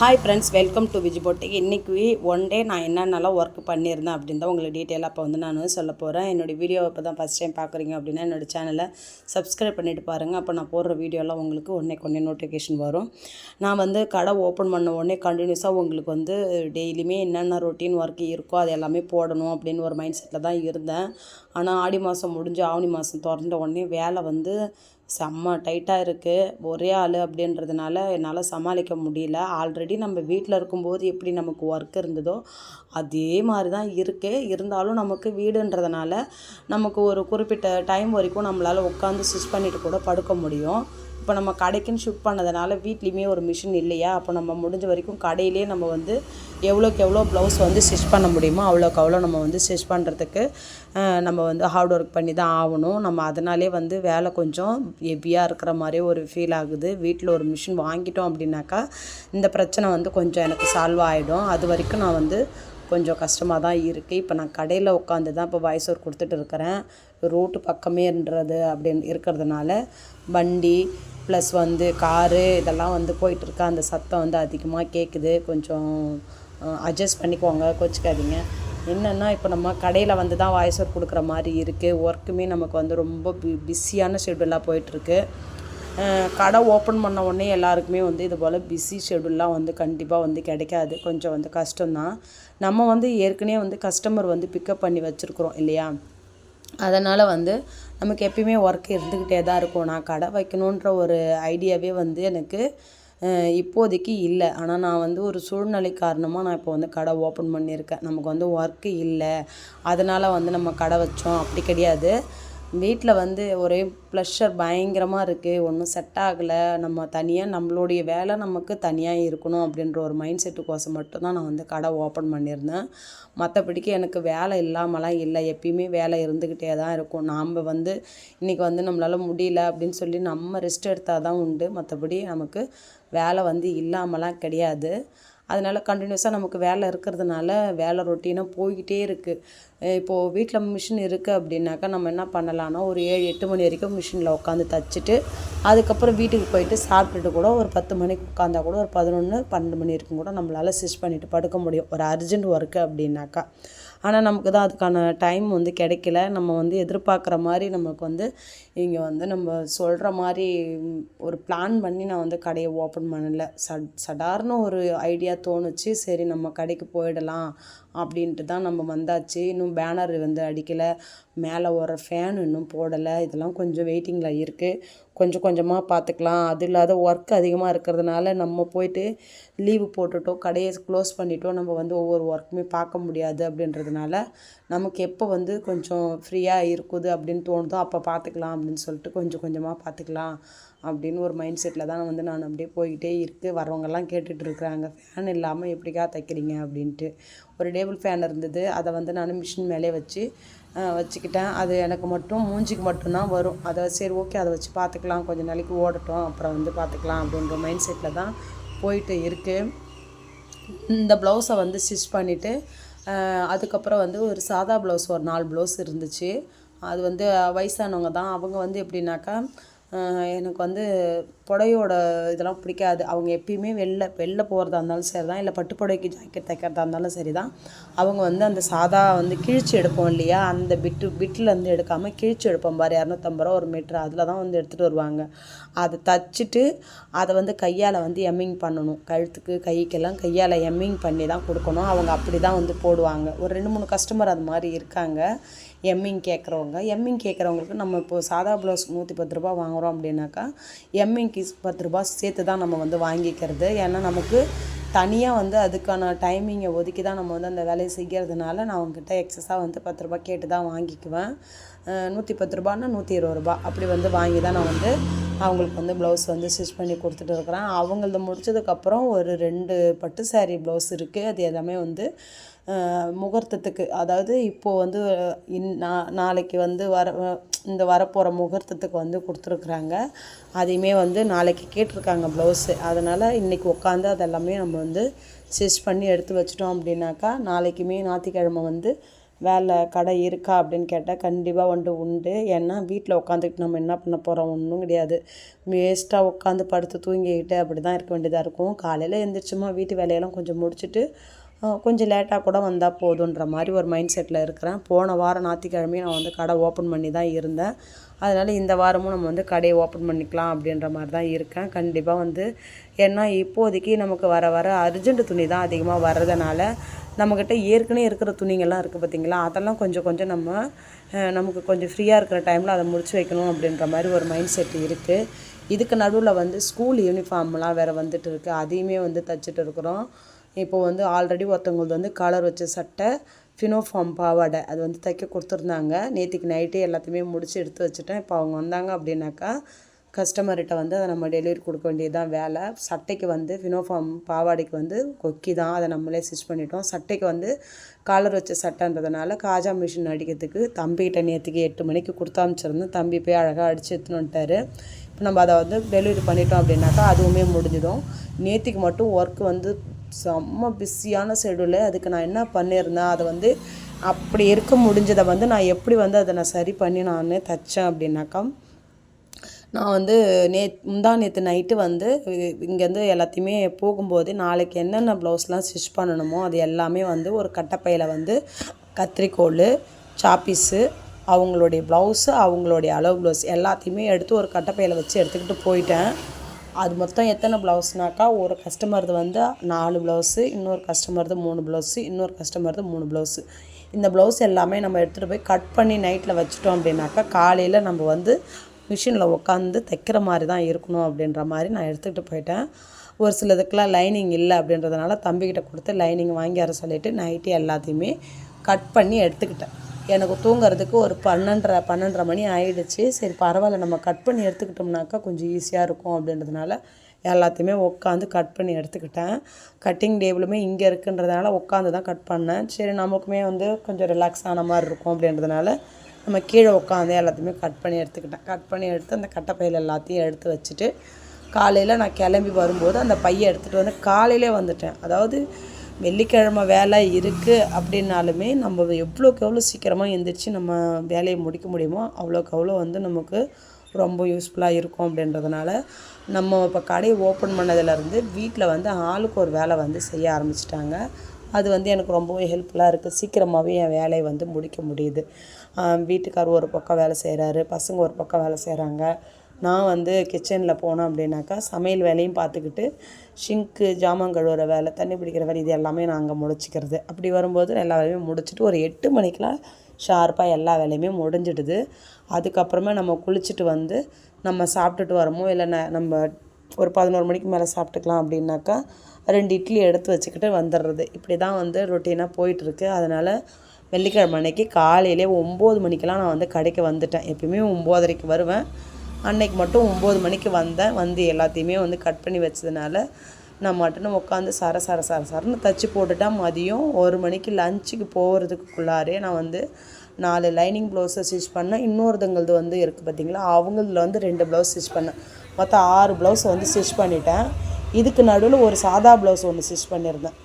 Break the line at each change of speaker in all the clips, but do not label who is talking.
Hi friends, welcome to Viji boutique. இன்றைக்கி one day நான் என்னென்னலாம் ஒர்க் பண்ணியிருந்தேன் அப்படின்னு தான் உங்களுக்கு டீட்டெயிலாக இப்போ வந்து நான் சொல்ல போகிறேன். என்னோடய வீடியோவை இப்போ தான் ஃபஸ்ட் டைம் பார்க்குறீங்க அப்படின்னா என்னோடய சேனலை சப்ஸ்கிரைப் பண்ணிவிட்டு பாருங்கள். அப்போ நான் போடுற வீடியோலாம் உங்களுக்கு ஒன்றே நோட்டிஃபிகேஷன் வரும். நான் வந்து கடை ஓப்பன் பண்ண உடனே கண்டினியூஸாக உங்களுக்கு வந்து டெய்லியுமே என்னென்ன ரொட்டீன் ஒர்க் இருக்கோ அது எல்லாமே போடணும் அப்படின்னு ஒரு மைண்ட் செட்டில் தான் இருந்தேன். ஆனால் ஆடி மாதம் முடிஞ்சு ஆவணி மாதம் திறந்த உடனே வேலை வந்து செம்ம டைட்டாக இருக்குது. ஒரே ஆள் அப்படின்றதுனால என்னால் சமாளிக்க முடியல. ஆல்ரெடி நம்ம வீட்டில் இருக்கும்போது எப்படி நமக்கு ஒர்க் இருந்ததோ அதே மாதிரி தான் இருக்குது. இருந்தாலும் நமக்கு வீடுன்றதுனால நமக்கு ஒரு குறிப்பிட்ட டைம் வரைக்கும் நம்மளால் உட்காந்து ஸ்டிச் பண்ணிவிட்டு கூட படுக்க முடியும். இப்போ நம்ம கடைக்குன்னு ஷிஃப்ட் பண்ணதுனால வீட்லேயுமே ஒரு மிஷின் இல்லையா, அப்போ நம்ம முடிஞ்ச வரைக்கும் கடையிலே நம்ம வந்து எவ்வளோக்கு எவ்வளோ ப்ளவுஸ் வந்து ஸ்டிச் பண்ண முடியுமோ அவ்வளோக்கு அவ்வளோ நம்ம வந்து ஸ்டிச் பண்ணுறதுக்கு நம்ம வந்து ஹார்ட் ஒர்க் பண்ணி தான் ஆகணும். நம்ம அதனாலே வந்து வேலை கொஞ்சம் ஹெவியாக இருக்கிற மாதிரி ஒரு ஃபீல் ஆகுது. வீட்டில் ஒரு மிஷின் வாங்கிட்டோம் அப்படின்னாக்கா இந்த பிரச்சனை வந்து கொஞ்சம் எனக்கு சால்வ் ஆகிடும். அது வரைக்கும் நான் வந்து கொஞ்சம் கஷ்டமாக தான் இருக்குது. இப்போ நான் கடையில் உட்காந்து தான் இப்போ வாய்ஸ் ஓவர் கொடுத்துட்டு இருக்கிறேன். ரோட்டு பக்கமேன்றது அப்படின்னு இருக்கிறதுனால வண்டி ப்ளஸ் வந்து காரு இதெல்லாம் வந்து போயிட்டுருக்கு. அந்த சத்தம் வந்து அதிகமாக கேட்குது. கொஞ்சம் அட்ஜஸ்ட் பண்ணிக்கோங்க, கோச்சிக்காதீங்க. என்னென்னா இப்போ நம்ம கடையில் வந்து தான் வாய்ஸ் ஓவர் கொடுக்குற மாதிரி இருக்குது. ஒர்க்குமே நமக்கு வந்து ரொம்ப பிஸியான ஷெட்யூலாக போயிட்டுருக்கு. கடை ஓப்பன் பண்ண உடனே எல்லாருக்குமே வந்து இது போல் பிஸி ஷெட்யூல்லாம் வந்து கண்டிப்பாக வந்து கிடைக்காது. கொஞ்சம் வந்து கஷ்டம்தான். நம்ம வந்து ஏற்கனவே வந்து கஸ்டமர் வந்து பிக்கப் பண்ணி வச்சுருக்குறோம் இல்லையா, அதனால் வந்து நமக்கு எப்பயுமே ஒர்க் இருந்துக்கிட்டே தான் இருக்கும். நான் கடை வைக்கணுன்ற ஒரு ஐடியாவே வந்து எனக்கு இப்போதைக்கு இல்லை. ஆனால் நான் வந்து ஒரு சூழ்நிலை காரணமாக நான் இப்போ வந்து கடை ஓப்பன் பண்ணியிருக்கேன். நமக்கு வந்து ஒர்க்கு இல்லை, அதனால் வந்து நம்ம கடை வச்சோம் அப்படி கிடையாது. வீட்டில் வந்து ஒரே ப்ளஷர் பயங்கரமாக இருக்குது. ஒன்றும் செட் ஆகலை. நம்ம தனியாக நம்மளுடைய வேலை நமக்கு தனியாக இருக்கணும் அப்படின்ற ஒரு மைண்ட் செட்டுக்கோசம் மட்டும்தான் நான் வந்து கடை ஓப்பன் பண்ணியிருந்தேன். மற்றபடிக்கு எனக்கு வேலை இல்லாமலாம் இல்லை. எப்பயுமே வேலை இருந்துக்கிட்டே தான் இருக்கும். நாம் வந்து இன்றைக்கி வந்து நம்மளால் முடியல அப்படின்னு சொல்லி நம்ம ரெஸ்ட் எடுத்தால் தான் உண்டு. மற்றபடி நமக்கு வேலை வந்து இல்லாமலாம் கிடையாது. அதனால் கண்டினியூஸாக நமக்கு வேலை இருக்கிறதுனால வேலை ரொட்டீனாக போய்கிட்டே இருக்குது. இப்போது வீட்டில் மிஷின் இருக்குது அப்படின்னாக்கா நம்ம என்ன பண்ணலான்னா ஒரு 7-8 மணி வரைக்கும் மிஷினில் உட்காந்து தைச்சிட்டு அதுக்கப்புறம் வீட்டுக்கு போயிட்டு சாப்பிட்டுட்டு கூட ஒரு 10 மணிக்கு உட்காந்தா கூட ஒரு 11-12 மணி வரைக்கும் கூட நம்மளால் ஸ்டிச் பண்ணிவிட்டு படுக்க முடியும், ஒரு அர்ஜென்ட் ஒர்க்கு அப்படின்னாக்கா. ஆனால் நமக்கு தான் அதுக்கான டைம் வந்து கிடைக்கல. நம்ம வந்து எதிர்பார்க்குற மாதிரி நமக்கு வந்து இங்கே வந்து நம்ம சொல்கிற மாதிரி ஒரு பிளான் பண்ணி நான் வந்து கடையை ஓப்பன் பண்ணலை. சடார்னு ஒரு ஐடியா தோணுச்சு. சரி நம்ம கடைக்கு போயிடலாம் அப்படின்ட்டு தான் நம்ம வந்தாச்சு. இன்னும் பேனர் வந்து அடிக்கலை, மேலே ஒரு ஃபேன் இன்னும் போடலை. இதெல்லாம் கொஞ்சம் வெயிட்டிங்கில் இருக்குது. கொஞ்சம் கொஞ்சமாக பார்த்துக்கலாம். அது இல்லாத ஒர்க் அதிகமாக இருக்கிறதுனால நம்ம போயிட்டு லீவு போட்டுட்டோ கடையை க்ளோஸ் பண்ணிட்டோ நம்ம வந்து ஒவ்வொரு ஒர்க்குமே பார்க்க முடியாது. அப்படின்றதுனால நமக்கு எப்போ வந்து கொஞ்சம் ஃப்ரீயாக இருக்குது அப்படின்னு தோணுதோ அப்போ பார்த்துக்கலாம் அப்படின்னு சொல்லிட்டு கொஞ்சம் கொஞ்சமாக பார்த்துக்கலாம் அப்படின்னு ஒரு மைண்ட் செட்டில் தான் வந்து நான் அப்படியே போய்கிட்டே இருக்குது. வரவங்கெல்லாம் கேட்டுட்ருக்குறாங்க, ஃபேன் இல்லாமல் எப்படிக்கா தைக்கிறீங்க அப்படின்ட்டு. ஒரு டேபிள் ஃபேன் இருந்தது, அதை வந்து நான் மிஷின் மேலே வச்சுக்கிட்டேன். அது எனக்கு மட்டும் மூஞ்சிக்கு மட்டும்தான் வரும். அதை சரி ஓகே அதை வச்சு பார்த்துக்கலாம், கொஞ்சம் நாளைக்கு ஓடட்டும், அப்புறம் வந்து பார்த்துக்கலாம் அப்படின்ற மைண்ட் செட்டில் தான் போயிட்டு இருக்குது. இந்த ப்ளவுஸை வந்து ஸ்டிச் பண்ணிவிட்டு அதுக்கப்புறம் வந்து ஒரு சாதா ப்ளவுஸ் ஒரு 4 ப்ளவுஸ் இருந்துச்சு. அது வந்து வயசானவங்க தான். அவங்க வந்து எப்படின்னாக்கா எனக்கு வந்து புடவையோட இதெல்லாம் பிடிக்காது. அவங்க எப்பயுமே வெளில போகிறதா இருந்தாலும் சரி தான், இல்லை பட்டு புடவைக்கு ஜாக்கெட் தைக்கிறதா இருந்தாலும் சரி தான், அவங்க வந்து அந்த சாதா வந்து கிழிச்சு எடுப்போம் இல்லையா, அந்த பிட்டிலேருந்து எடுக்காமல் கிழிச்சு எடுப்போம் பாரு, 250 ரூபா ஒரு மீட்ரு, அதில் தான் வந்து எடுத்துகிட்டு வருவாங்க. அதை தைச்சிட்டு அதை வந்து கையால் வந்து எம்மிங் பண்ணணும். கழுத்துக்கு கைக்கெல்லாம் கையால் எம்மிங் பண்ணி தான் கொடுக்கணும். அவங்க அப்படி தான் வந்து போடுவாங்க. ஒரு 2-3 கஸ்டமர் அது மாதிரி இருக்காங்க எம்மிங் கேட்குறவங்களுக்கு. நம்ம இப்போது சாதா ப்ளவுஸ் 110 ரூபா வாங்குகிறோம் அப்படின்னாக்கா எம்மிங்க்கு 10 ரூபா சேர்த்து தான் நம்ம வந்து வாங்கிக்கிறது. ஏன்னா நமக்கு தனியாக வந்து அதுக்கான டைமிங்கை ஒதுக்கி தான் நம்ம வந்து அந்த வேலையை செய்கிறதுனால நான் அவங்ககிட்ட எக்ஸஸாக வந்து 10 ரூபா கேட்டு தான் வாங்கிக்குவேன். 110 ரூபான்னா 120 ரூபா அப்படி வந்து வாங்கி தான் நான் வந்து அவங்களுக்கு வந்து ப்ளவுஸ் வந்து ஸ்டிச் பண்ணி கொடுத்துட்டு இருக்கிறேன். அவங்களது முடித்ததுக்கப்புறம் ஒரு 2 பட்டு சாரீ ப்ளவுஸ் இருக்குது. அது எல்லாமே வந்து முகூர்த்தத்துக்கு, அதாவது இப்போது வந்து நாளைக்கு வந்து இந்த வரப்போகிற முகூர்த்தத்துக்கு வந்து கொடுத்துருக்குறாங்க. அதையுமே வந்து நாளைக்கு கேட்டிருக்காங்க ப்ளவுஸு. அதனால் இன்றைக்கி உட்காந்து அதெல்லாமே நம்ம வந்து ஸ்டிச் பண்ணி எடுத்து வச்சிட்டோம் அப்படின்னாக்கா நாளைக்குமே ஞாயிற்றுக்கிழமை வந்து வேலை கடை இருக்கா அப்படின்னு கேட்டால் கண்டிப்பாக உண்டு. ஏன்னா வீட்டில் உட்காந்துக்கிட்டு நம்ம என்ன பண்ண போகிறோம், ஒன்றும் கிடையாது. வேஸ்ட்டாக உட்காந்து படுத்து தூங்கிக்கிட்டு அப்படி தான் இருக்க வேண்டியதாக இருக்கும். காலையில் எழுந்திரிச்சோமா வீட்டு வேலையெல்லாம் கொஞ்சம் முடிச்சுட்டு கொஞ்சம் லேட்டாக கூட வந்தால் போதுன்ற மாதிரி ஒரு மைண்ட் செட்டில் இருக்கிறேன். போன வாரம் ஞாயிற்றுக்கிழமையும் நான் வந்து கடை ஓப்பன் பண்ணி தான் இருந்தேன். அதனால் இந்த வாரமும் நம்ம வந்து கடையை ஓப்பன் பண்ணிக்கலாம் அப்படின்ற மாதிரி தான் இருக்கேன். கண்டிப்பாக வந்து ஏன்னா இப்போதைக்கு நமக்கு வர வர அர்ஜென்ட் துணி தான் அதிகமாக வர்றதுனால நம்மக்கிட்ட ஏற்கனவே இருக்கிற துணிங்கள்லாம் இருக்குது பார்த்திங்களா, அதெல்லாம் கொஞ்சம் நமக்கு கொஞ்சம் ஃப்ரீயாக இருக்கிற டைமில் அதை முடிச்சு வைக்கணும் அப்படின்ற மாதிரி ஒரு மைண்ட் செட் இருக்குது. இதுக்கு நடுவில் வந்து ஸ்கூல் யூனிஃபார்ம்லாம் வேறு வந்துட்டு இருக்குது. அதையுமே வந்து தைச்சிட்டு இருக்கிறோம். இப்போ வந்து ஆல்ரெடி ஒருத்தவங்களுக்கு வந்து கலர் வச்ச சட்டை, ஃபினோஃபார்ம் பாவாடை அது வந்து தைக்க கொடுத்துருந்தாங்க. நேற்றுக்கு நைட்டே எல்லாத்தையுமே முடித்து எடுத்து வச்சுட்டேன். இப்போ அவங்க வந்தாங்க அப்படின்னாக்கா கஸ்டமர்கிட்ட வந்து அதை நம்ம டெலிவரி கொடுக்க வேண்டியது தான் வேலை. சட்டைக்கு வந்து ஃபினோஃபார்ம் பாவாடைக்கு வந்து கொக்கி தான், அதை நம்மளே ஸ்டிச் பண்ணிட்டோம். சட்டைக்கு வந்து காலர் வச்ச சட்டைன்றதுனால காஜா மிஷின் அடிக்கிறதுக்கு தம்பிகிட்ட நேற்றுக்கு 8 மணிக்கு கொடுத்து அனுப்பிச்சிருந்தேன். தம்பி போய் அழகாக அடித்து எடுத்துன்னு வந்துட்டார். இப்போ நம்ம அதை வந்து டெலிவரி பண்ணிட்டோம் அப்படின்னாக்கா அதுவுமே முடிஞ்சிடும். நேற்றுக்கு மட்டும் ஒர்க்கு வந்து செம்ம பிஸியான ஷெடியூலு. அதுக்கு நான் என்ன பண்ணியிருந்தேன், அதை வந்து அப்படி இருக்க முடிஞ்சதை வந்து நான் எப்படி வந்து அதை நான் சரி பண்ணி நான் தைச்சேன் அப்படின்னாக்கா, நான் வந்து நேற்று நைட்டு வந்து இங்கேருந்து எல்லாத்தையுமே போகும்போது நாளைக்கு என்னென்ன ப்ளவுஸ்லாம் ஸ்டிச் பண்ணணுமோ அது எல்லாமே வந்து ஒரு கட்டைப்பையில் வந்து கத்திரிக்கோல், சாப்பீஸு, அவங்களுடைய ப்ளவுஸு, அவங்களுடைய அளவு ப்ளவுஸ் எல்லாத்தையுமே எடுத்து ஒரு கட்டைப்பையில் வச்சு எடுத்துக்கிட்டு போயிட்டேன். அது மொத்தம் எத்தனை ப்ளவுஸ்னாக்கா, ஒரு கஸ்டமர்து வந்து 4 ப்ளவுஸு, இன்னொரு கஸ்டமர்து 3 ப்ளவுஸு, இன்னொரு கஸ்டமர்து 3 ப்ளவுஸு. இந்த ப்ளவுஸ் எல்லாமே நம்ம எடுத்துகிட்டு போய் கட் பண்ணி நைட்டில் வச்சிட்டோம் அப்படின்னாக்கா காலையில் நம்ம வந்து மிஷினில் உட்காந்து தைக்கிற மாதிரி தான் இருக்கணும் அப்படின்ற மாதிரி நான் எடுத்துக்கிட்டு போயிட்டேன். ஒரு சிலதுக்கெலாம் லைனிங் இல்லை அப்படின்றதுனால தம்பிக்கிட்ட கொடுத்து லைனிங் வாங்கி வர சொல்லிவிட்டு நைட்டு எல்லாத்தையுமே கட் பண்ணி எடுத்துக்கிட்டேன். எனக்கு தூங்குறதுக்கு ஒரு 12:30 மணி ஆகிடுச்சு. சரி பரவாயில்ல, நம்ம கட் பண்ணி எடுத்துக்கிட்டோம்னாக்கா கொஞ்சம் ஈஸியாக இருக்கும் அப்படின்றதுனால எல்லாத்தையுமே உட்காந்து கட் பண்ணி எடுத்துக்கிட்டேன். கட்டிங் டேபிளுமே இங்கே இருக்குன்றதுனால உட்காந்து தான் கட் பண்ணேன். சரி நமக்குமே வந்து கொஞ்சம் ரிலாக்ஸ் ஆன மாதிரி இருக்கும் அப்படின்றதுனால நம்ம கீழே உட்காந்து எல்லாத்தையுமே கட் பண்ணி எடுத்துக்கிட்டேன். கட் பண்ணி எடுத்து அந்த கட்டைப்பையில் எல்லாத்தையும் எடுத்து வச்சுட்டு காலையில் நான் கிளம்பி வரும்போது அந்த பையை எடுத்துகிட்டு வந்து காலையிலே வந்துட்டேன். அதாவது வெள்ளிக்கிழமை வேலை இருக்குது அப்படின்னாலுமே நம்ம எவ்வளோக்கு எவ்வளோ சீக்கிரமாக எழுந்திரிச்சு நம்ம வேலையை முடிக்க முடியுமோ அவ்வளோக்கு அவ்வளோ வந்து நமக்கு ரொம்ப யூஸ்ஃபுல்லாக இருக்கும் அப்படின்றதுனால நம்ம இப்போ கடையை ஓப்பன் பண்ணதுலேருந்து வீட்டில் வந்து ஆளுக்கு ஒரு வேலை வந்து செய்ய ஆரம்பிச்சிட்டாங்க. அது வந்து எனக்கு ரொம்பவே ஹெல்ப்ஃபுல்லாக இருக்குது. சீக்கிரமாகவே என் வேலையை வந்து முடிக்க முடியுது. வீட்டுக்கார் ஒரு பக்கம் வேலை செய்கிறாரு, பசங்க ஒரு பக்கம் வேலை செய்கிறாங்க. நான் வந்து கிச்சனில் போனேன் அப்படின்னாக்கா சமையல் வேலையும் பார்த்துக்கிட்டு ஷிங்க்கு, ஜாமான் கழுவுற வேலை, தண்ணி பிடிக்கிற வேலை இது எல்லாமே நான் அங்கே முடிச்சிக்கிறது. அப்படி வரும்போது எல்லா வேலையுமே முடிச்சுட்டு ஒரு 8 மணிக்கெலாம் ஷார்ப்பாக எல்லா வேலையுமே முடிஞ்சிடுது. அதுக்கப்புறமா நம்ம குளிச்சுட்டு வந்து நம்ம சாப்பிட்டுட்டு வரமோ இல்லை நம்ம ஒரு 11 மணிக்கு மேலே சாப்பிட்டுக்கலாம் அப்படின்னாக்கா 2 இட்லி எடுத்து வச்சுக்கிட்டு வந்துடுறது. இப்படி தான் வந்து ரொட்டீனாக போயிட்டுருக்கு. அதனால் வெள்ளிக்கிழமை அன்னைக்கு காலையிலே 9 மணிக்கெலாம் நான் வந்து கடைக்கு வந்துட்டேன். எப்பயுமே 9:30க்கு வருவேன். அன்னைக்கு மட்டும் 9 மணிக்கு வந்தேன். வந்து எல்லாத்தையுமே வந்து கட் பண்ணி வச்சதுனால நான் மட்டும் உட்காந்து சரன்னு தைச்சி போட்டுட்டா மதியம் 1 மணிக்கு லஞ்சுக்கு போகிறதுக்குள்ளாரே நான் வந்து 4 லைனிங் ப்ளவுஸை ஸ்டிச் பண்ணேன். இன்னொருத்தங்களது வந்து இருக்குது பார்த்திங்களா, அவங்களதில் வந்து 2 ப்ளவுஸ் ஸ்டிச் பண்ணேன். மொத்தம் 6 ப்ளவுஸை வந்து ஸ்டிச் பண்ணிட்டேன். இதுக்கு நடுவில் ஒரு சாதா ப்ளவுஸ் ஒன்று ஸ்டிச் பண்ணியிருந்தேன்.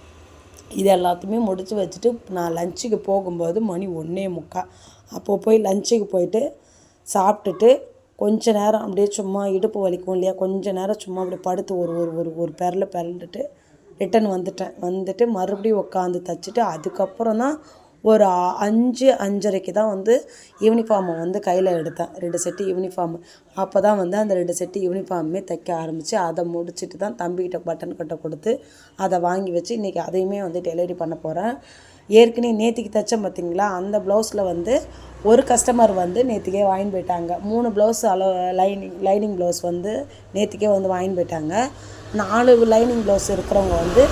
இது எல்லாத்தையுமே முடித்து வச்சுட்டு நான் லஞ்சுக்கு போகும்போது மணி 1:45. அப்போது போய் லஞ்சுக்கு போயிட்டு சாப்பிட்டுட்டு கொஞ்ச நேரம் அப்படியே சும்மா இடுப்பு வலிக்கும் இல்லையா, கொஞ்ச நேரம் சும்மா அப்படியே படுத்து ஒரு பிறண்டுட்டு ரிட்டன் வந்துட்டு மறுபடியும் உட்காந்து தைச்சிட்டு அதுக்கப்புறம் தான் ஒரு 5:30க்கு தான் வந்து யூனிஃபார்மை வந்து கையில் எடுத்தேன். 2 செட்டு யூனிஃபார்மு. அப்போ தான் வந்து அந்த 2 செட்டு யூனிஃபார்மே தைக்க ஆரம்பித்து அதை முடிச்சுட்டு தான் தம்பிக்கிட்ட பட்டன் கட்டை கொடுத்து அதை வாங்கி வச்சு இன்றைக்கி அதையுமே வந்து டெலிவரி பண்ண போகிறேன். ஏற்கனவே நேற்றுக்கு தைச்சேன் பார்த்திங்களா, அந்த ப்ளவுஸில் வந்து ஒரு கஸ்டமர் வந்து நேற்றுக்கே வாங்கிட்டு போயிட்டாங்க. 3 ப்ளவுஸ் லைனிங் ப்ளவுஸ் வந்து நேற்றுக்கே வந்து வாங்கிட்டு போயிட்டாங்க. 4 லைனிங் ப்ளவுஸ் இருக்கிறவங்க வந்து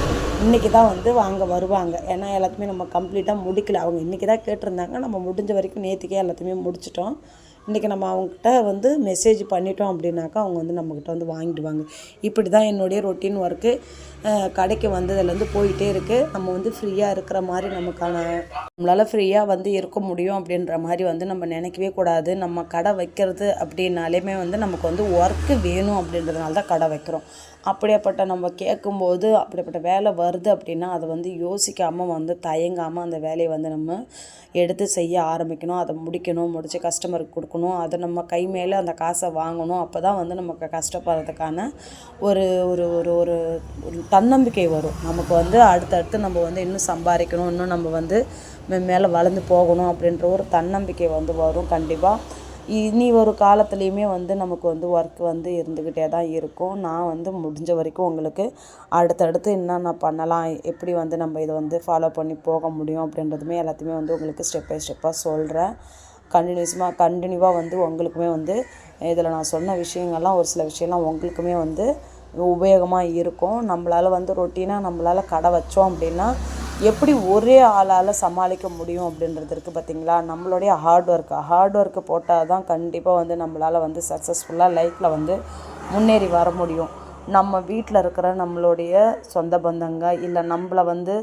இன்றைக்கி தான் வந்து வாங்க வருவாங்க. ஏன்னா எல்லாத்தையுமே நம்ம கம்ப்ளீட்டாக முடிக்கல. அவங்க இன்றைக்கி தான் கேட்டிருந்தாங்க. நம்ம முடிஞ்ச வரைக்கும் நேற்றுக்கே எல்லாத்தையுமே முடிச்சிட்டோம். இன்றைக்கி நம்ம அவங்ககிட்ட வந்து மெசேஜ் பண்ணிட்டோம் அப்படின்னாக்கா அவங்க வந்து நம்மக்கிட்ட வந்து வாங்கிடுவாங்க. இப்படி தான் என்னுடைய ரொட்டீன் ஒர்க்கு கடைக்கு வந்ததுலேருந்து போயிட்டே இருக்குது. நம்ம வந்து ஃப்ரீயாக இருக்கிற மாதிரி நம்மளால் ஃப்ரீயாக வந்து இருக்க முடியும் அப்படின்ற மாதிரி வந்து நம்ம நினைக்கவே கூடாது. நம்ம கடை வைக்கிறது அப்படின்னாலுமே வந்து நமக்கு வந்து ஒர்க்கு வேணும் அப்படின்றதுனால தான் கடை வைக்கிறோம். அப்படியாப்பட்ட நம்ம கேட்கும்போது அப்படிப்பட்ட வேலை வருது அப்படின்னா அதை வந்து யோசிக்காமல் வந்து தயங்காமல் அந்த வேலையை வந்து நம்ம எடுத்து செய்ய ஆரம்பிக்கணும். அதை முடித்து கஸ்டமருக்கு கொடுக்கணும். அதை நம்ம கை மேலே அந்த காசை வாங்கணும். அப்போ தான் வந்து நமக்கு கஷ்டப்படுறதுக்கான ஒரு ஒரு ஒரு ஒரு ஒரு தன்னம்பிக்கை வரும். நமக்கு வந்து அடுத்தடுத்து நம்ம வந்து இன்னும் சம்பாதிக்கணும், இன்னும் நம்ம வந்து மேலே வளர்ந்து போகணும் அப்படின்ற ஒரு தன்னம்பிக்கை வந்து வரும். கண்டிப்பாக இனி ஒரு காலத்துலேயுமே வந்து நமக்கு வந்து ஒர்க் வந்து இருந்துக்கிட்டே தான் இருக்கும். நான் வந்து முடிஞ்ச வரைக்கும் உங்களுக்கு அடுத்தடுத்து என்னென்ன பண்ணலாம், எப்படி வந்து நம்ம இதை வந்து ஃபாலோ பண்ணி போக முடியும் அப்படின்றதுமே எல்லாத்தையுமே வந்து உங்களுக்கு ஸ்டெப் பை ஸ்டெப்பாக சொல்கிறேன். கண்டினியூவாக வந்து உங்களுக்குமே வந்து இதில் நான் சொன்ன விஷயங்கள்லாம் ஒரு சில விஷயம்லாம் உங்களுக்குமே வந்து உபயோகமாக இருக்கும். நம்மளால் வந்து ரொட்டீனாக நம்மளால் கடை வச்சோம் அப்படின்னா எப்படி ஒரே ஆளால் சமாளிக்க முடியும் அப்படின்றது இருக்குது பார்த்திங்களா. நம்மளுடைய ஹார்ட் ஒர்க்கு போட்டால் தான் கண்டிப்பாக வந்து நம்மளால் வந்து சக்ஸஸ்ஃபுல்லாக லைஃப்பில் வந்து முன்னேறி வர முடியும். நம்ம வீட்டில் இருக்கிற நம்மளுடைய சொந்த பந்தங்க இல்லை நம்மளை வந்து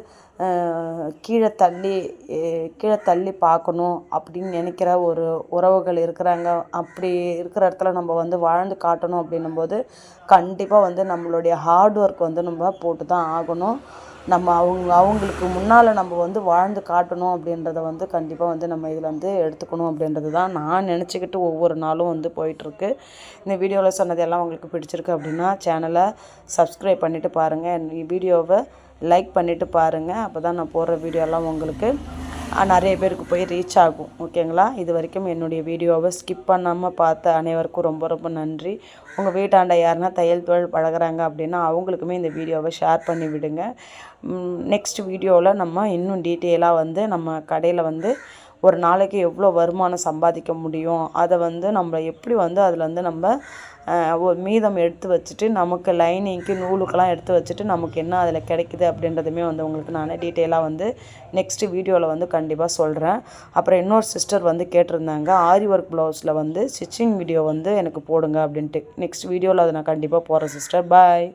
கீழே தள்ளி பார்க்கணும் அப்படின்னு நினைக்கிற ஒரு உறவுகள் இருக்கிறாங்க. அப்படி இருக்கிற இடத்துல நம்ம வந்து வாழ்ந்து காட்டணும் அப்படின்னும்போது கண்டிப்பாக வந்து நம்மளுடைய ஹார்ட் ஒர்க் வந்து நம்ம போட்டு தான் ஆகணும். நம்ம அவங்களுக்கு முன்னால் நம்ம வந்து வாழ்ந்து காட்டணும் அப்படின்றத வந்து கண்டிப்பாக வந்து நம்ம இதில் வந்து எடுத்துக்கணும் அப்படின்றது தான் நான் நினச்சிக்கிட்டு ஒவ்வொரு நாளும் வந்து போயிட்டுருக்கு. இந்த வீடியோவில் சொன்னது எல்லாம் உங்களுக்கு பிடிச்சிருக்கு அப்படின்னா சேனலை சப்ஸ்கிரைப் பண்ணிவிட்டு பாருங்கள், வீடியோவை லைக் பண்ணிவிட்டு பாருங்கள். அப்போ தான் நான் போடுற வீடியோலாம் உங்களுக்கு நிறைய பேருக்கு போய் ரீச் ஆகும். ஓகேங்களா. இது வரைக்கும் என்னுடைய வீடியோவை ஸ்கிப் பண்ணாமல் பார்த்த அனைவருக்கும் ரொம்ப ரொம்ப நன்றி. உங்கள் வீட்டாண்ட யாருன்னா தையல் தொழில் பழகுறாங்க அப்படின்னா அவங்களுக்குமே இந்த வீடியோவை ஷேர் பண்ணி விடுங்க. நெக்ஸ்ட் வீடியோவில் நம்ம இன்னும் டீட்டெயிலாக வந்து நம்ம கடையில் வந்து ஒரு நாளைக்கு எவ்வளோ வருமானம் சம்பாதிக்க முடியும், அதை வந்து நம்ம எப்படி வந்து அதில் வந்து நம்ம ஒரு மீதம் எடுத்து வச்சுட்டு நமக்கு லைனிங்க்கு நூலுக்கெல்லாம் எடுத்து வச்சுட்டு நமக்கு என்ன அதில் கிடைக்குது அப்படின்றதுமே வந்து உங்களுக்கு நான் டீட்டெயிலாக வந்து நெக்ஸ்ட்டு வீடியோவில் வந்து கண்டிப்பாக சொல்கிறேன். அப்புறம் இன்னொரு சிஸ்டர் வந்து கேட்டிருந்தாங்க ஆரி ஒர்க் ப்ளவுஸில் வந்து ஸ்டிச்சிங் வீடியோ வந்து எனக்கு போடுங்க அப்படின்ட்டு. நெக்ஸ்ட் வீடியோவில் அதை நான் கண்டிப்பாக போடுறேன் சிஸ்டர். பாய்.